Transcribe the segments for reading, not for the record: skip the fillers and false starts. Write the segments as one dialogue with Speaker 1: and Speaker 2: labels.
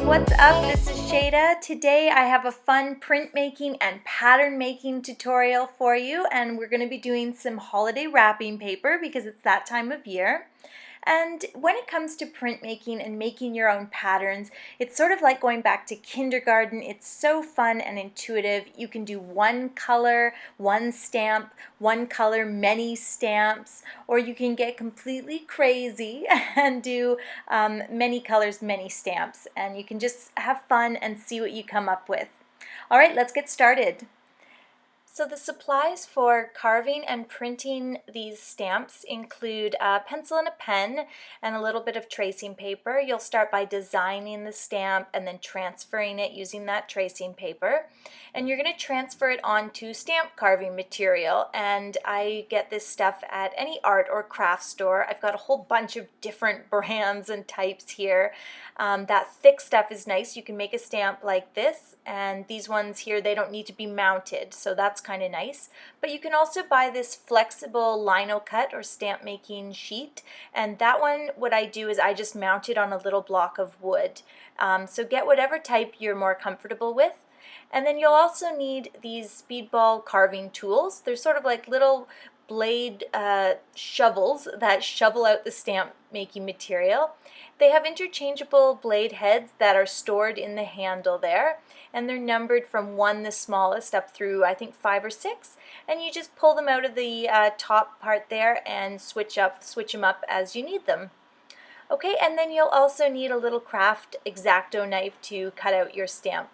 Speaker 1: what's up? This is Shayda. Today I have a fun printmaking and pattern making tutorial for you, and we're going to be doing some holiday wrapping paper because it's that time of year. And when it comes to printmaking and making your own patterns, it's sort of like going back to kindergarten. It's so fun and intuitive. You can do one color, one stamp, one color, many stamps, or you can get completely crazy and do many colors, many stamps, and you can just have fun and see what you come up with. All right, let's get started. So the supplies for carving and printing these stamps include a pencil and a pen and a little bit of tracing paper. You'll start by designing the stamp and then transferring it using that tracing paper. And you're going to transfer it onto stamp carving material. And I get this stuff at any art or craft store. I've got a whole bunch of different brands and types here. That thick stuff is nice. You can make a stamp like this, and these ones here, they don't need to be mounted, so that's kind of nice. But you can also buy this flexible lino cut or stamp making sheet, and that one, what I do is I just mount it on a little block of wood. So get whatever type you're more comfortable with. And then you'll also need these speedball carving tools. They're sort of like little blade shovels that shovel out the stamp making material. They have interchangeable blade heads that are stored in the handle there, and they're numbered from 1, the smallest, up through I think 5 or 6, and you just pull them out of the top part there and switch them up as you need them. Okay, and then you'll also need a little craft X-Acto knife to cut out your stamp.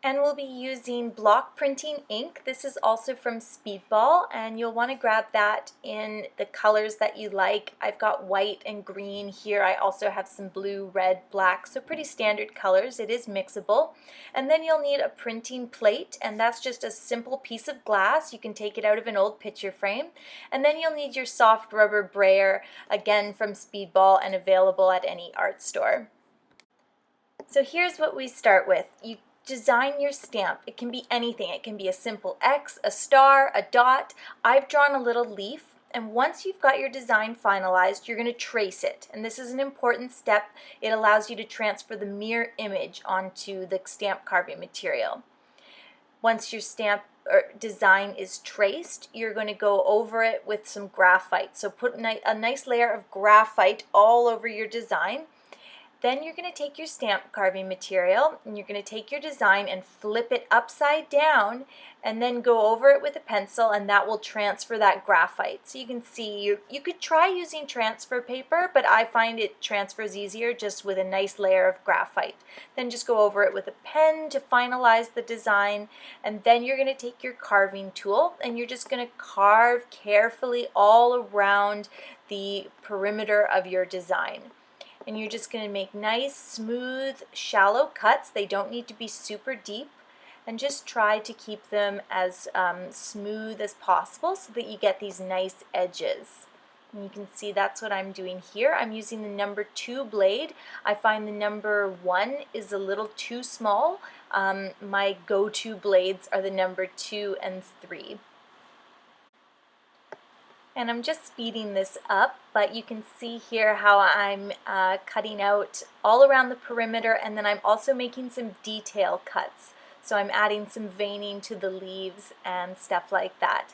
Speaker 1: And we'll be using block printing ink. This is also from Speedball, and you'll want to grab that in the colors that you like. I've got white and green here. I also have some blue, red, black, so pretty standard colors. It is mixable. And then you'll need a printing plate, and that's just a simple piece of glass. You can take it out of an old picture frame. And then you'll need your soft rubber brayer, again from Speedball and available at any art store. So here's what we start with. You design your stamp. It can be anything. It can be a simple X, a star, a dot. I've drawn a little leaf, and once you've got your design finalized, you're going to trace it. And this is an important step. It allows you to transfer the mirror image onto the stamp carving material. Once your stamp or design is traced, you're going to go over it with some graphite. So put a nice layer of graphite all over your design. Then you're going to take your stamp carving material and you're going to take your design and flip it upside down and then go over it with a pencil, and that will transfer that graphite. So you can see you could try using transfer paper, but I find it transfers easier just with a nice layer of graphite. Then just go over it with a pen to finalize the design, and then you're going to take your carving tool and you're just going to carve carefully all around the perimeter of your design. And you're just going to make nice, smooth, shallow cuts. They don't need to be super deep. And just try to keep them as smooth as possible so that you get these nice edges. And you can see that's what I'm doing here. I'm using the number 2 blade. I find the number 1 is a little too small. My go-to blades are the number 2 and 3. And I'm just speeding this up, but you can see here how I'm cutting out all around the perimeter, and then I'm also making some detail cuts. So I'm adding some veining to the leaves and stuff like that.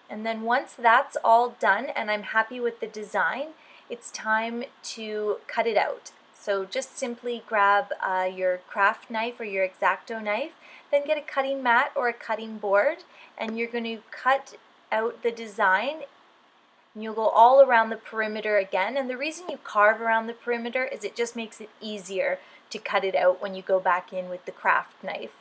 Speaker 1: And then once that's all done and I'm happy with the design, it's time to cut it out. So just simply grab your craft knife or your X-Acto knife, then get a cutting mat or a cutting board, and you're going to cut out the design. And you'll go all around the perimeter again, and the reason you carve around the perimeter is it just makes it easier to cut it out when you go back in with the craft knife.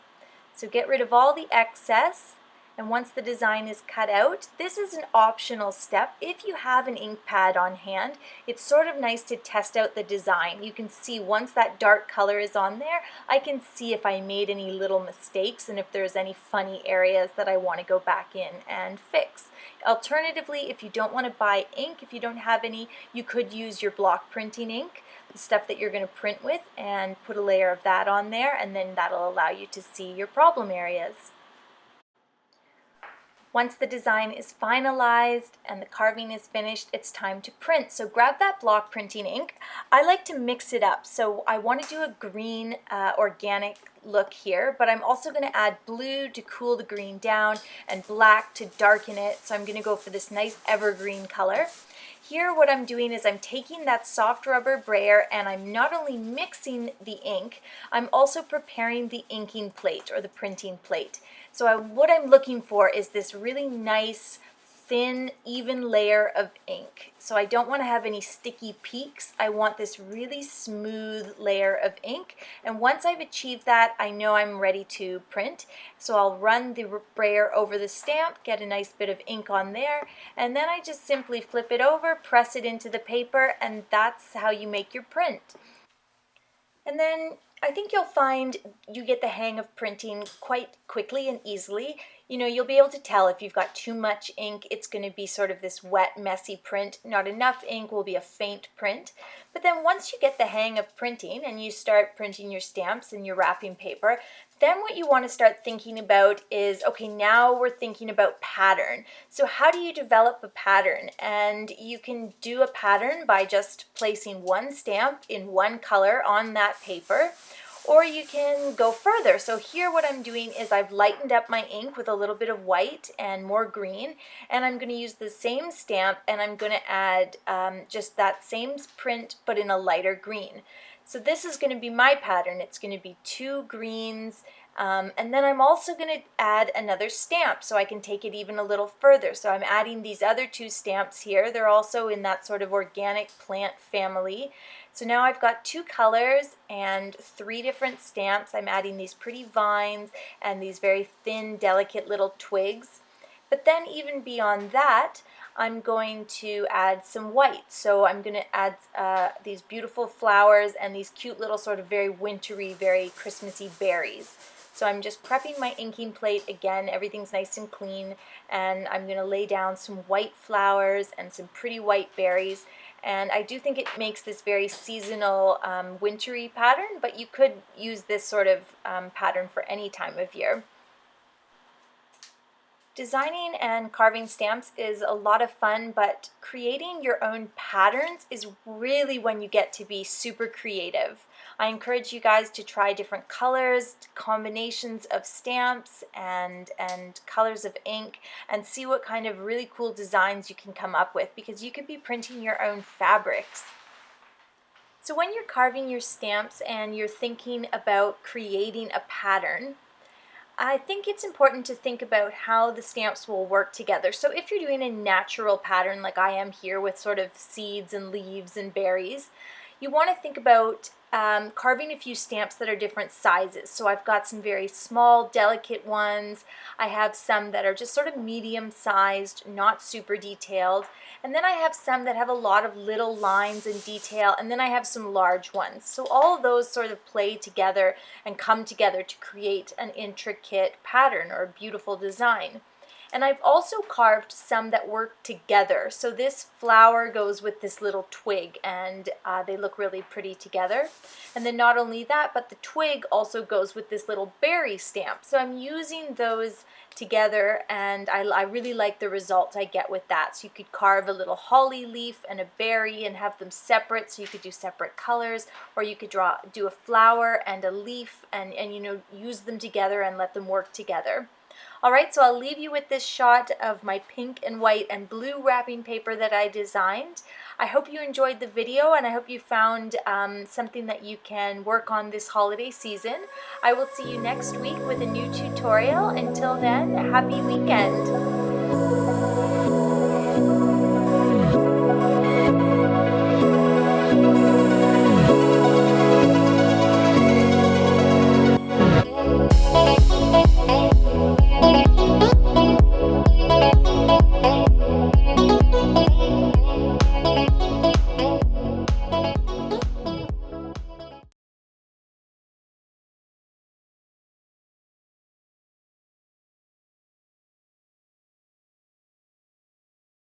Speaker 1: So get rid of all the excess, and once the design is cut out, this is an optional step. If you have an ink pad on hand, it's sort of nice to test out the design. You can see once that dark color is on there, I can see if I made any little mistakes and if there's any funny areas that I want to go back in and fix. Alternatively, if you don't want to buy ink, if you don't have any, you could use your block printing ink, the stuff that you're going to print with, and put a layer of that on there, and then that'll allow you to see your problem areas. Once the design is finalized and the carving is finished, it's time to print. So grab that block printing ink. I like to mix it up. So I want to do a green organic look here, but I'm also going to add blue to cool the green down and black to darken it. So I'm going to go for this nice evergreen color. Here what I'm doing is I'm taking that soft rubber brayer and I'm not only mixing the ink, I'm also preparing the inking plate or the printing plate. So what I'm looking for is this really nice, thin, even layer of ink. So I don't want to have any sticky peaks. I want this really smooth layer of ink. And once I've achieved that, I know I'm ready to print. So I'll run the brayer over the stamp, get a nice bit of ink on there, and then I just simply flip it over, press it into the paper, and that's how you make your print. And then I think you'll find you get the hang of printing quite quickly and easily. You know, you'll be able to tell if you've got too much ink, it's going to be sort of this wet, messy print. Not enough ink will be a faint print. But then once you get the hang of printing and you start printing your stamps and your wrapping paper, then what you want to start thinking about is, okay, now we're thinking about pattern. So how do you develop a pattern? And you can do a pattern by just placing one stamp in one color on that paper, or you can go further. So here what I'm doing is I've lightened up my ink with a little bit of white and more green, and I'm going to use the same stamp and I'm going to add just that same print but in a lighter green. So this is going to be my pattern. It's going to be two greens, and then I'm also going to add another stamp so I can take it even a little further. So I'm adding these other two stamps here. They're also in that sort of organic plant family. So now I've got two colors and three different stamps. I'm adding these pretty vines and these very thin, delicate little twigs. But then even beyond that, I'm going to add some white. So I'm going to add these beautiful flowers and these cute little sort of very wintry, very Christmassy berries. So I'm just prepping my inking plate again. Everything's nice and clean, and I'm going to lay down some white flowers and some pretty white berries. And I do think it makes this very seasonal, wintry pattern, but you could use this sort of pattern for any time of year. Designing and carving stamps is a lot of fun, but creating your own patterns is really when you get to be super creative. I encourage you guys to try different colors, combinations of stamps, and colors of ink, and see what kind of really cool designs you can come up with, because you could be printing your own fabrics. So when you're carving your stamps and you're thinking about creating a pattern, I think it's important to think about how the stamps will work together. So if you're doing a natural pattern like I am here with sort of seeds and leaves and berries, you want to think about carving a few stamps that are different sizes. So I've got some very small, delicate ones. I have some that are just sort of medium sized, not super detailed. And then I have some that have a lot of little lines and detail. And then I have some large ones. So all of those sort of play together and come together to create an intricate pattern or a beautiful design. And I've also carved some that work together. So this flower goes with this little twig, and they look really pretty together. And then not only that, but the twig also goes with this little berry stamp. So I'm using those together, and I really like the result I get with that. So you could carve a little holly leaf and a berry and have them separate, so you could do separate colors, or you could do a flower and a leaf and you know, use them together and let them work together. Alright, so I'll leave you with this shot of my pink and white and blue wrapping paper that I designed. I hope you enjoyed the video, and I hope you found something that you can work on this holiday season. I will see you next week with a new tutorial. Until then, happy weekend!